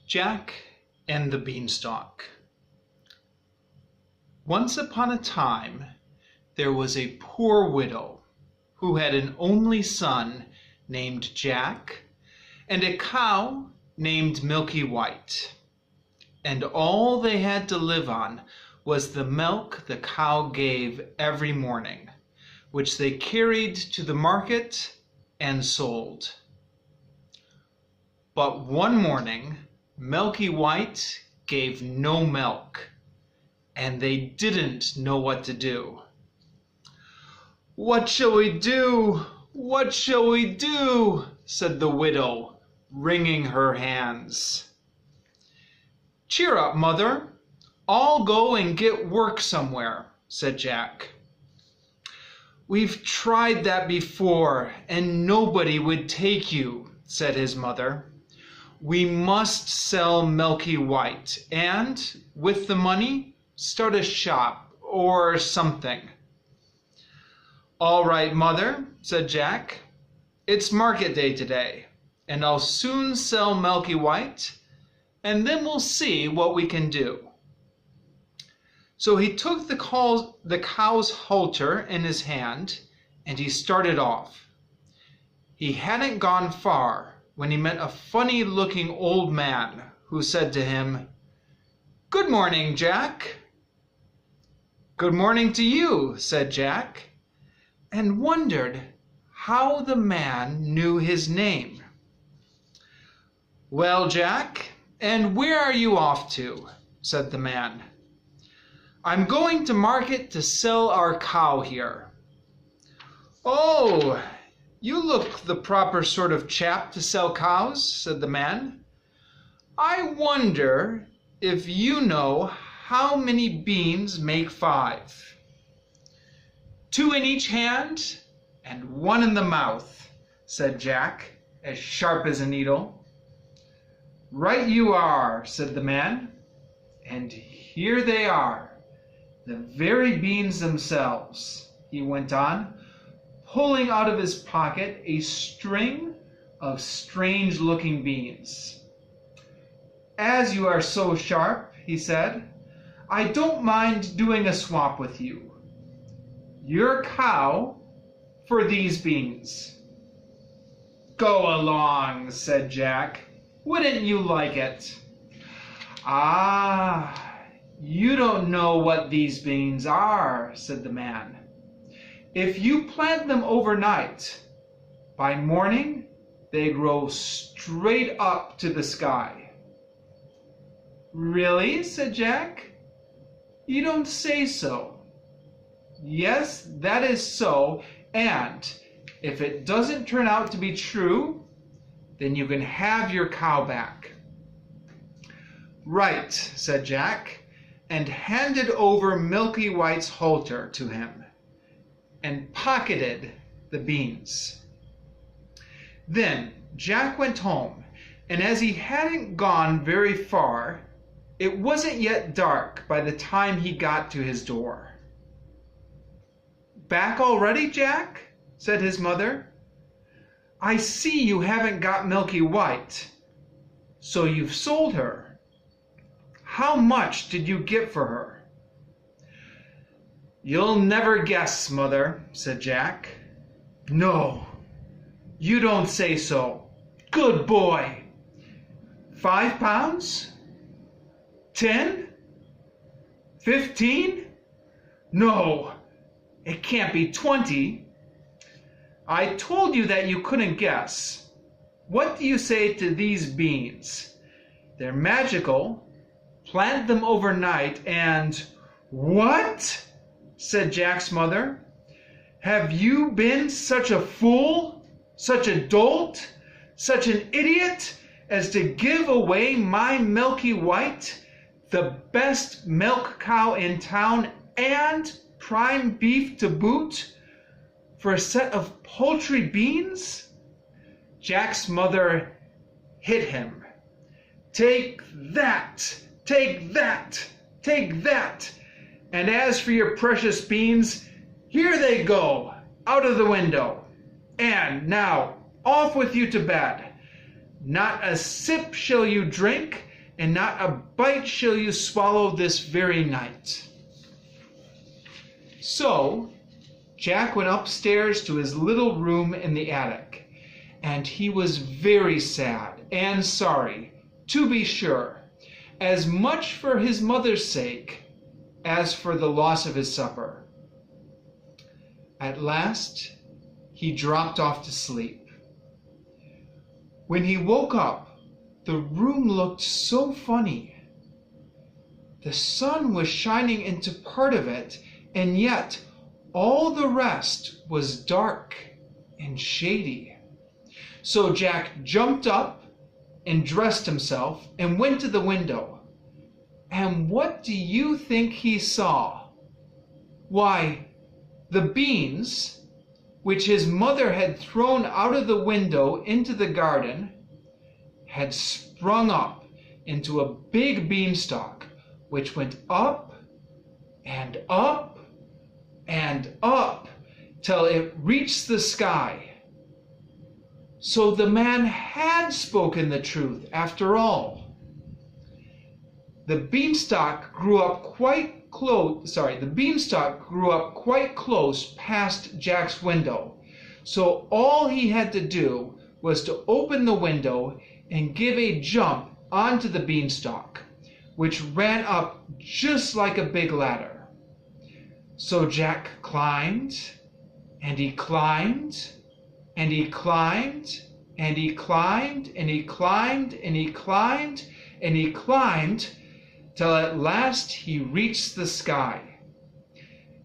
Jack and the Beanstalk. Once upon a time, there was a poor widow who had an only son named Jack and a cow named Milky White. And all they had to live on was the milk the cow gave every morning, which they carried to the market and sold. But one morning, Milky White gave no milk, and they didn't know what to do. "What shall we do? What shall we do?" said the widow, wringing her hands. "Cheer up, mother. I'll go and get work somewhere," said Jack. "We've tried that before, and nobody would take you," said his mother. "We must sell Milky White, and with the money, start a shop or something." "All right, mother," said Jack. "It's market day today, and I'll soon sell Milky White, and then we'll see what we can do." So he took the cow's halter in his hand, and he started off. He hadn't gone far when he met a funny-looking old man who said to him, "Good morning, Jack." "Good morning to you," said Jack, and wondered how the man knew his name. "Well, Jack, and where are you off to?" said the man. "I'm going to market to sell our cow here." "Oh, you look the proper sort of chap to sell cows," said the man. "I wonder if you know how many beans make 5? 2 in each hand and 1 in the mouth," said Jack, as sharp as a needle. "Right you are," said the man, "and here they are, the very beans themselves," he went on, pulling out of his pocket a string of strange-looking beans. "As you are so sharp," he said, "I don't mind doing a swap with you. Your cow for these beans." "Go along," said Jack. "Wouldn't you like it?" "Ah, you don't know what these beans are," said the man. "If you plant them overnight, by morning they grow straight up to the sky." "Really?" said Jack. "You don't say so." "Yes, that is so, and if it doesn't turn out to be true, then you can have your cow back." "Right," said Jack, and handed over Milky White's halter to him, and pocketed the beans. Then Jack went home, and as he hadn't gone very far, it wasn't yet dark by the time he got to his door. "Back already, Jack?" said his mother. "I see you haven't got Milky White. So you've sold her. How much did you get for her?" "You'll never guess, mother," said Jack. "No, you don't say so. Good boy. 5 pounds? 10? 15? No, it can't be 20. I told you that you couldn't guess. What do you say to these beans? They're magical. Plant them overnight and—" "What?" said Jack's mother. "Have you been such a fool, such a dolt, such an idiot as to give away my Milky White, the best milk cow in town and prime beef to boot, for a set of paltry beans?" Jack's mother hit him. "Take that! Take that! Take that! And as for your precious beans, here they go, out of the window. And now, off with you to bed. Not a sip shall you drink and not a bite shall you swallow this very night." So Jack went upstairs to his little room in the attic, and he was very sad and sorry, to be sure, as much for his mother's sake as for the loss of his supper. At last he dropped off to sleep. When he woke up, the room looked so funny. The sun was shining into part of it, and yet all the rest was dark and shady. So Jack jumped up and dressed himself and went to the window. And what do you think he saw? Why, the beans, which his mother had thrown out of the window into the garden, had sprung up into a big beanstalk, which went up and up and up till it reached the sky. So the man had spoken the truth after all. The beanstalk grew up quite close past Jack's window. So all he had to do was to open the window and give a jump onto the beanstalk, which ran up just like a big ladder. So Jack climbed, and he climbed, and he climbed, and he climbed, and he climbed, and he climbed, and he climbed, till at last he reached the sky.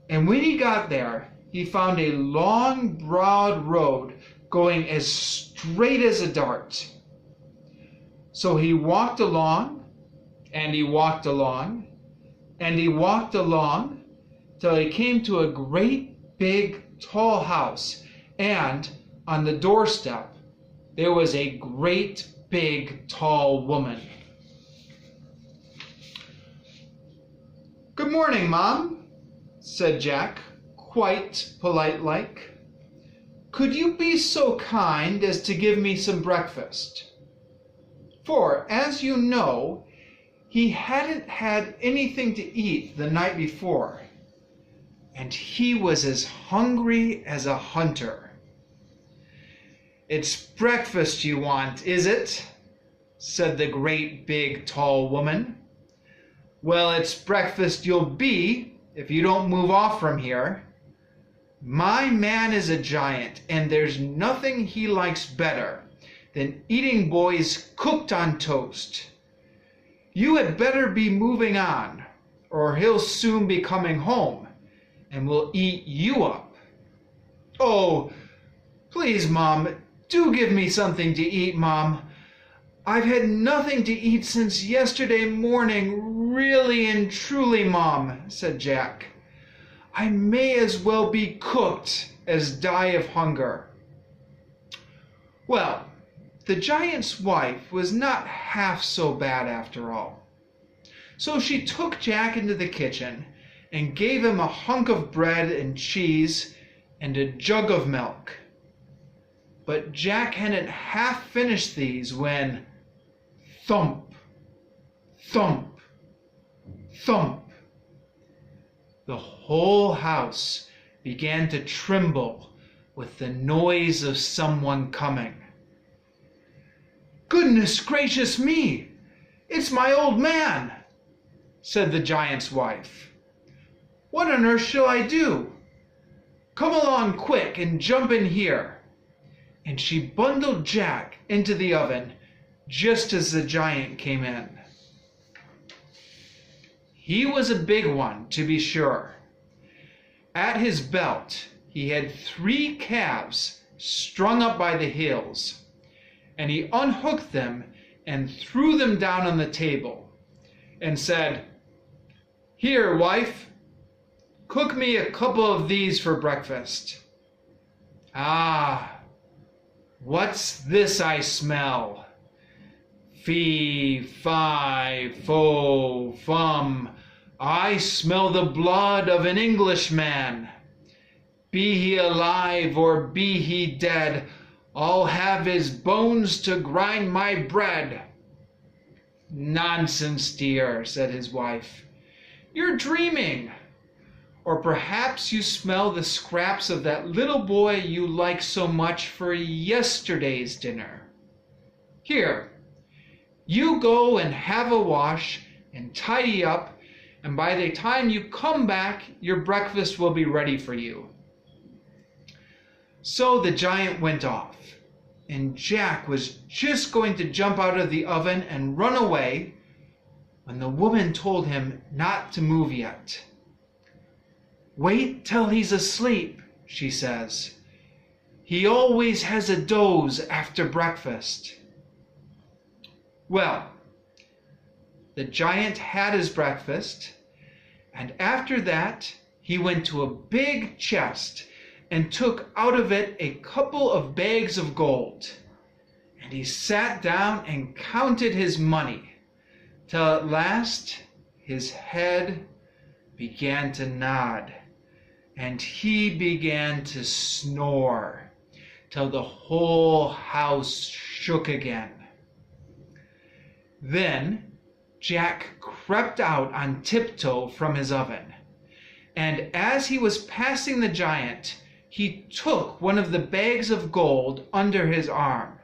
And when he got there, he found a long, broad road going as straight as a dart. So he walked along, and he walked along, and he walked along, till he came to a great, big, tall house, and on the doorstep there was a great, big, tall woman. "Good morning, Mom," said Jack, quite polite-like. "Could you be so kind as to give me some breakfast?" For, as you know, he hadn't had anything to eat the night before, and he was as hungry as a hunter. "It's breakfast you want, is it?" said the great, big, tall woman. "Well, it's breakfast you'll be if you don't move off from here. My man is a giant, and there's nothing he likes better than eating boys cooked on toast. You had better be moving on, or he'll soon be coming home, and will eat you up." "Oh, please, Mom, do give me something to eat, Mom. I've had nothing to eat since yesterday morning, really and truly, Mom," said Jack. "I may as well be cooked as die of hunger." Well, the giant's wife was not half so bad after all. So she took Jack into the kitchen and gave him a hunk of bread and cheese and a jug of milk. But Jack hadn't half finished these when thump, thump, thump, the whole house began to tremble with the noise of someone coming. "Goodness gracious me! It's my old man," said the giant's wife. "What on earth shall I do? Come along quick and jump in here." And she bundled Jack into the oven just as the giant came in. He was a big one, to be sure. At his belt he had 3 calves strung up by the heels, and he unhooked them and threw them down on the table and said, "Here, wife, cook me a couple of these for breakfast. Ah, what's this I smell? Fee, fi, fo, fum, I smell the blood of an Englishman. Be he alive or be he dead, I'll have his bones to grind my bread." "Nonsense, dear," said his wife. "You're dreaming. Or perhaps you smell the scraps of that little boy you like so much for yesterday's dinner. Here, you go and have a wash and tidy up, and by the time you come back, your breakfast will be ready for you." So the giant went off, and Jack was just going to jump out of the oven and run away when the woman told him not to move yet. "Wait till he's asleep," she says. "He always has a doze after breakfast." Well, the giant had his breakfast, and after that he went to a big chest and took out of it a couple of bags of gold. And he sat down and counted his money, till at last his head began to nod, and he began to snore, till the whole house shook again. Then Jack crept out on tiptoe from his oven, and as he was passing the giant, he took one of the bags of gold under his arm,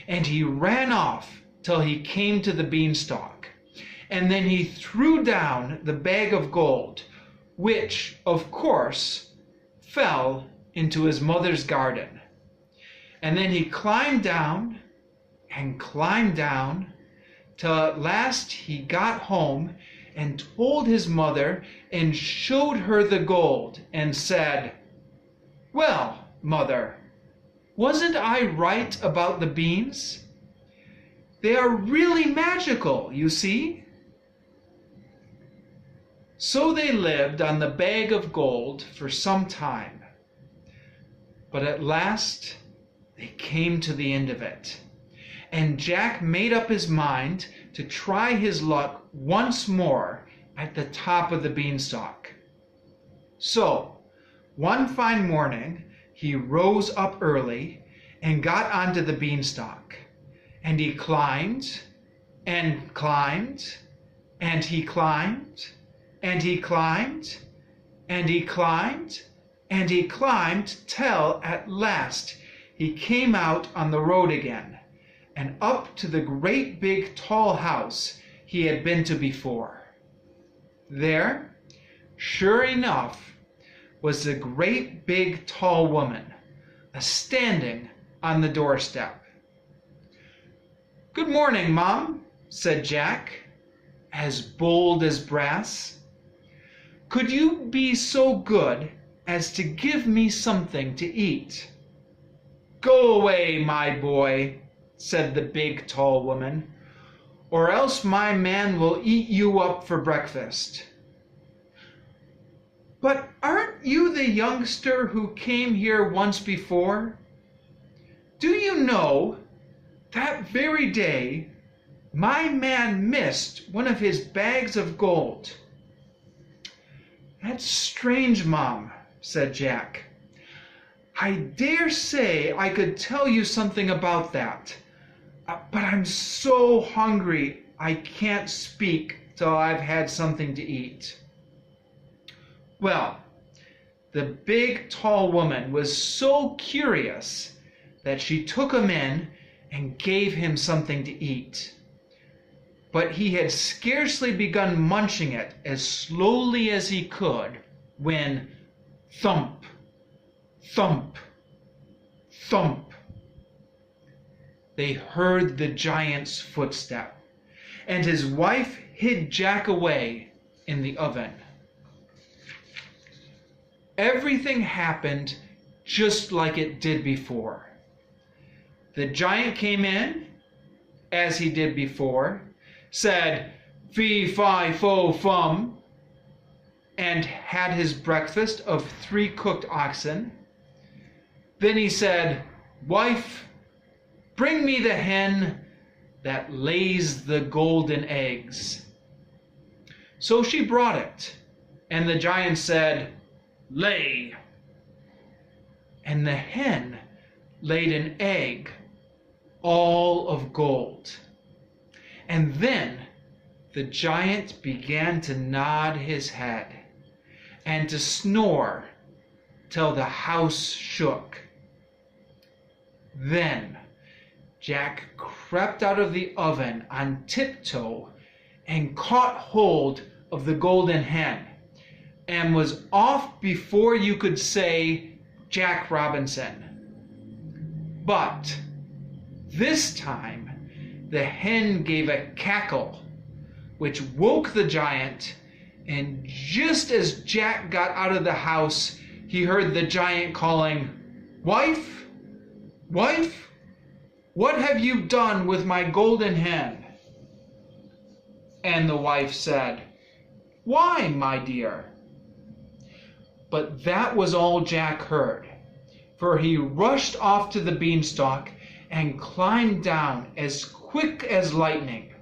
and he ran off till he came to the beanstalk, and then he threw down the bag of gold, which, of course, fell into his mother's garden. And then he climbed down and climbed down, till at last he got home and told his mother and showed her the gold and said, "Well, Mother, wasn't I right about the beans? They are really magical, you see." So they lived on the bag of gold for some time, but at last they came to the end of it. And Jack made up his mind to try his luck once more at the top of the beanstalk. So, one fine morning, he rose up early and got onto the beanstalk. And he climbed, and climbed, and he climbed, and he climbed, and he climbed, and he climbed, till at last he came out on the road again, and up to the great big tall house he had been to before. There, sure enough, was the great big tall woman, a-standing on the doorstep. "Good morning, Mom," said Jack, as bold as brass. "Could you be so good as to give me something to eat?" "Go away, my boy," said the big tall woman, "or else my man will eat you up for breakfast." "But aren't you the youngster who came here once before? Do you know, that very day my man missed one of his bags of gold." "That's strange, Mom," said Jack. "I dare say I could tell you something about that. But I'm so hungry I can't speak till I've had something to eat." Well, the big tall woman was so curious that she took him in and gave him something to eat. But he had scarcely begun munching it as slowly as he could when thump, thump, thump, they heard the giant's footstep, and his wife hid Jack away in the oven. Everything happened just like it did before. The giant came in, as he did before, said "Fee, fi, fo, fum," and had his breakfast of 3 cooked oxen. Then he said, "Wife, bring me the hen that lays the golden eggs." So she brought it, and the giant said, "Lay." And the hen laid an egg all of gold. And then the giant began to nod his head and to snore till the house shook. Then Jack crept out of the oven on tiptoe and caught hold of the golden hen, and was off before you could say Jack Robinson. But this time the hen gave a cackle which woke the giant, and just as Jack got out of the house, he heard the giant calling, "Wife, wife, what have you done with my golden hen?" And the wife said, "Why, my dear?" But that was all Jack heard, for he rushed off to the beanstalk and climbed down as quick as lightning.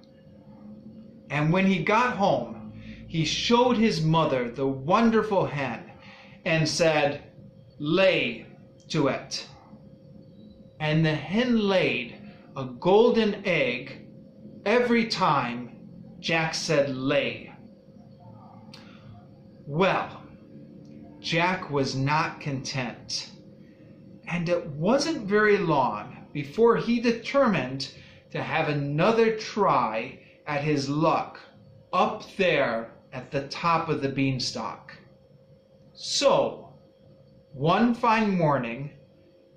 And when he got home, he showed his mother the wonderful hen and said, "Lay to it." And the hen laid a golden egg every time Jack said lay. Well, Jack was not content, and it wasn't very long before he determined to have another try at his luck up there at the top of the beanstalk. So, one fine morning,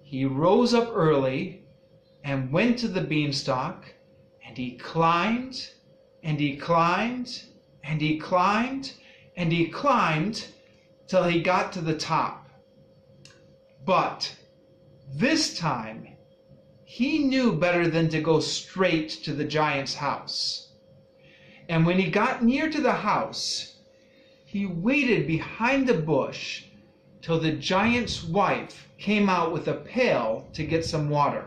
he rose up early and went to the beanstalk, and he climbed, and he climbed, and he climbed, and he climbed till he got to the top. But this time, he knew better than to go straight to the giant's house. And when he got near to the house, he waited behind a bush till the giant's wife came out with a pail to get some water.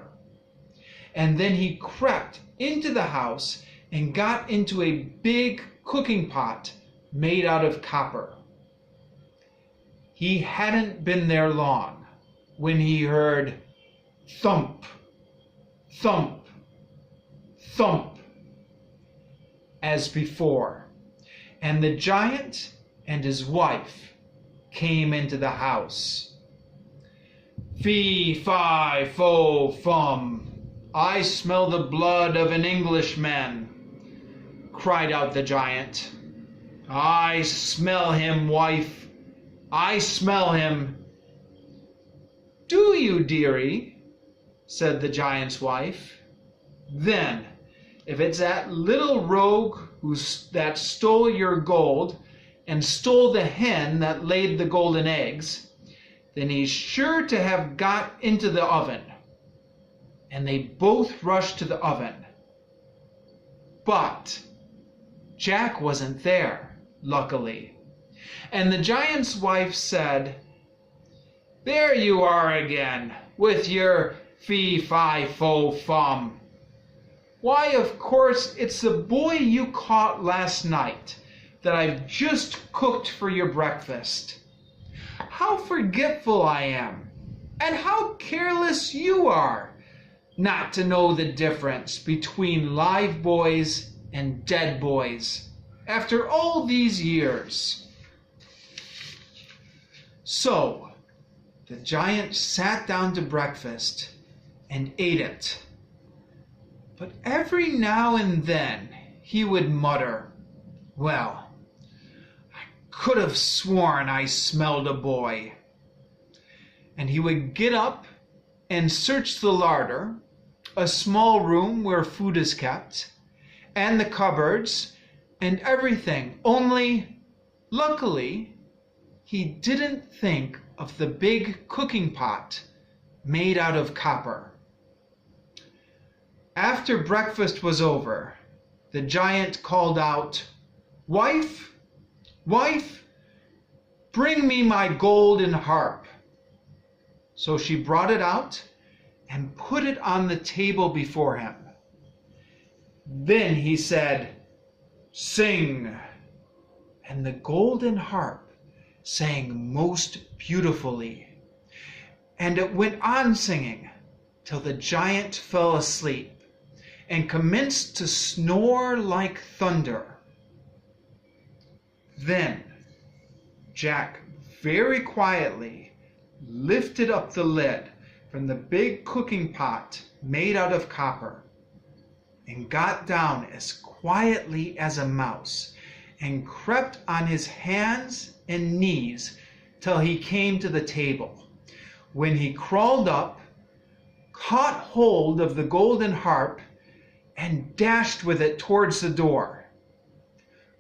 And then he crept into the house and got into a big cooking pot made out of copper. He hadn't been there long when he heard thump, thump, thump as before, and the giant and his wife came into the house. "Fee, fi, fo, fum, I smell the blood of an Englishman," cried out the giant. "I smell him, wife, I smell him." "Do you, dearie?" said the giant's wife. "Then, if it's that little rogue that stole your gold and stole the hen that laid the golden eggs, then he's sure to have got into the oven." And they both rushed to the oven. But Jack wasn't there, luckily. And the giant's wife said, "There you are again, with your fee, fi, fo, fum. Why, of course, it's the boy you caught last night that I've just cooked for your breakfast. How forgetful I am, and how careless you are, not to know the difference between live boys and dead boys after all these years." So the giant sat down to breakfast and ate it. But every now and then he would mutter, "Well, I could have sworn I smelled a boy." And he would get up and search the larder, a small room where food is kept, and the cupboards, and everything, only, luckily, he didn't think of the big cooking pot made out of copper. After breakfast was over, the giant called out, "Wife, wife, bring me my golden harp." So she brought it out and put it on the table before him. Then he said, "Sing," and the golden harp sang most beautifully, and it went on singing till the giant fell asleep, and commenced to snore like thunder. Then Jack very quietly lifted up the lid from the big cooking pot made out of copper and got down as quietly as a mouse and crept on his hands and knees till he came to the table, when he crawled up, caught hold of the golden harp, and dashed with it towards the door.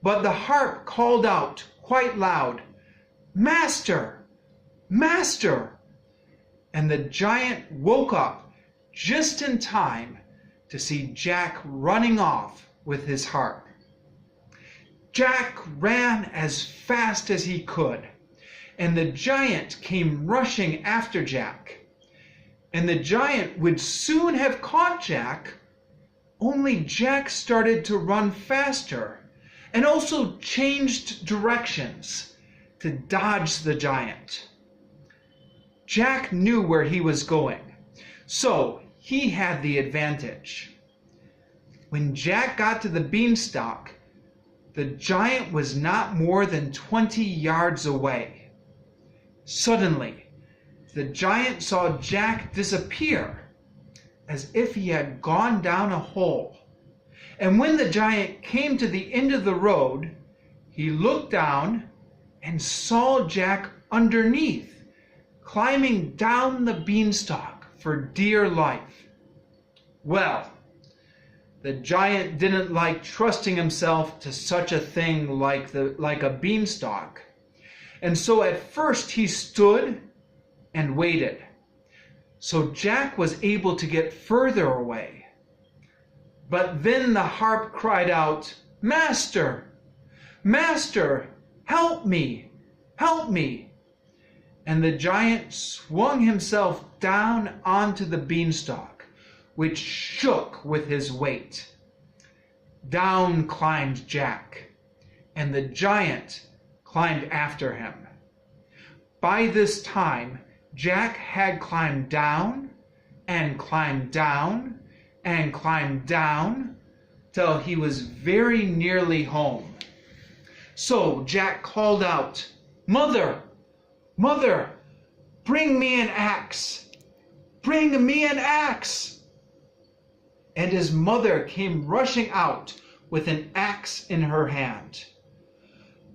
But the harp called out quite loud, "Master! Master!" And the giant woke up just in time to see Jack running off with his harp. Jack ran as fast as he could, and the giant came rushing after Jack. And the giant would soon have caught Jack, only Jack started to run faster and also changed directions to dodge the giant. Jack knew where he was going, so he had the advantage. When Jack got to the beanstalk, the giant was not more than 20 yards away. Suddenly, the giant saw Jack disappear, as if he had gone down a hole. And when the giant came to the end of the road, he looked down and saw Jack underneath, climbing down the beanstalk for dear life. Well, the giant didn't like trusting himself to such a thing like a beanstalk. And so at first he stood and waited, so Jack was able to get further away. But then the harp cried out, "Master! Master! Help me! Help me!" And the giant swung himself down onto the beanstalk, which shook with his weight. Down climbed Jack, and the giant climbed after him. By this time, Jack had climbed down and climbed down and climbed down till he was very nearly home. So Jack called out, "Mother! Mother! Bring me an axe! Bring me an axe!" And his mother came rushing out with an axe in her hand.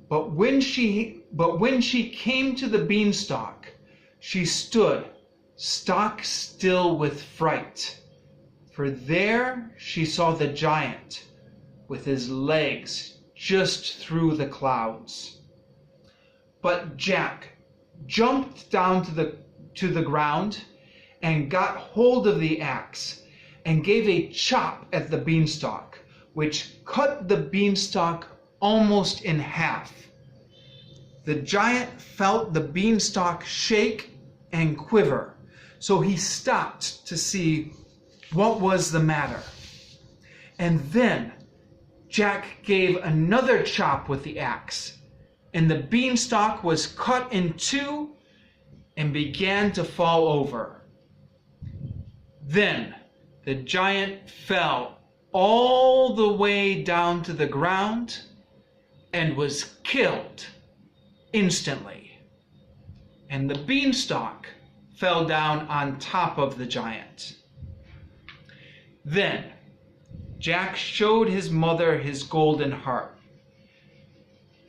But when she came to the beanstalk, she stood stock still with fright, for there she saw the giant with his legs just through the clouds. But Jack jumped down to the ground and got hold of the axe and gave a chop at the beanstalk, which cut the beanstalk almost in half. The giant felt the beanstalk shake and quiver, so he stopped to see what was the matter. And then Jack gave another chop with the axe, and the beanstalk was cut in two and began to fall over. Then the giant fell all the way down to the ground and was killed instantly. And the beanstalk fell down on top of the giant. Then Jack showed his mother his golden harp.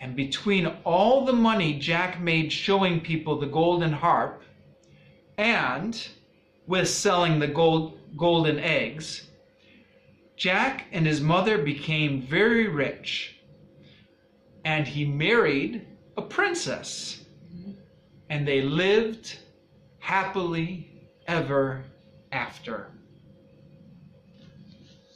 And between all the money Jack made showing people the golden harp and with selling the golden eggs, Jack and his mother became very rich. And he married a princess. And they lived happily ever after.